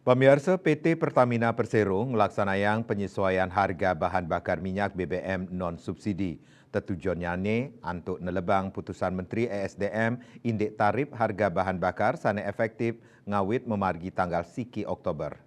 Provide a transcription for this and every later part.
Pemirsa PT Pertamina Persero melaksanakan penyesuaian harga bahan bakar minyak BBM non-subsidi. Tujuannya untuk nelebang putusan Menteri ESDM indek tarif harga bahan bakar sana efektif ngawit memargi tanggal siki Oktober.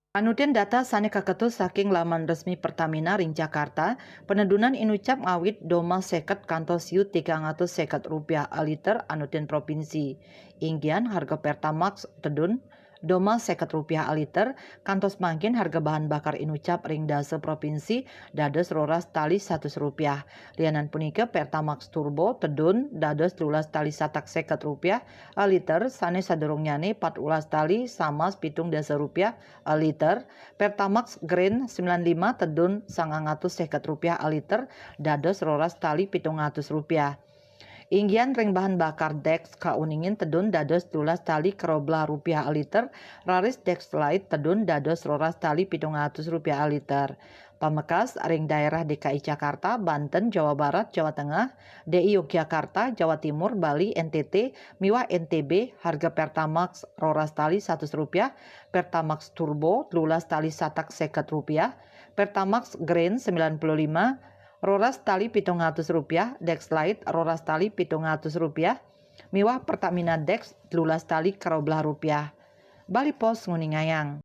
Panudian data sane kaketus saking laman resmi Pertamina ring Jakarta, penedunan inucap ngawit doma seket kantor siu Rp300 a liter anutin provinsi. Inggian harga Pertamax tedun doma Rp1 a liter, kantos mangkin harga bahan bakar inucap ring dase provinsi dados roras tali Rp100. Lianan punika Pertamax Turbo tedun dados 12 tali satak Rp1 a liter, sane sadurungyane 14 tali samas pitung dasa rupiah a liter. Pertamax Green 95 tedun Rp950 a liter dados roras tali Rp700. Inggian ring bahan bakar Dex kauningin tedun dados 12 tali Rp12 a liter, raris Dex Light tedun dados roras tali Rp700 a liter. Pamekas ring daerah DKI Jakarta, Banten, Jawa Barat, Jawa Tengah, DI Yogyakarta, Jawa Timur, Bali, NTT, miwah NTB, harga Pertamax roras tali Rp100, Pertamax Turbo 12 tali satak Rp50, Pertamax Green 95, roras tali Rp700, Dex Light roras tali Rp700, miwah Pertamina Dex 12 tali Rp12. Bali Pos Nguningayang.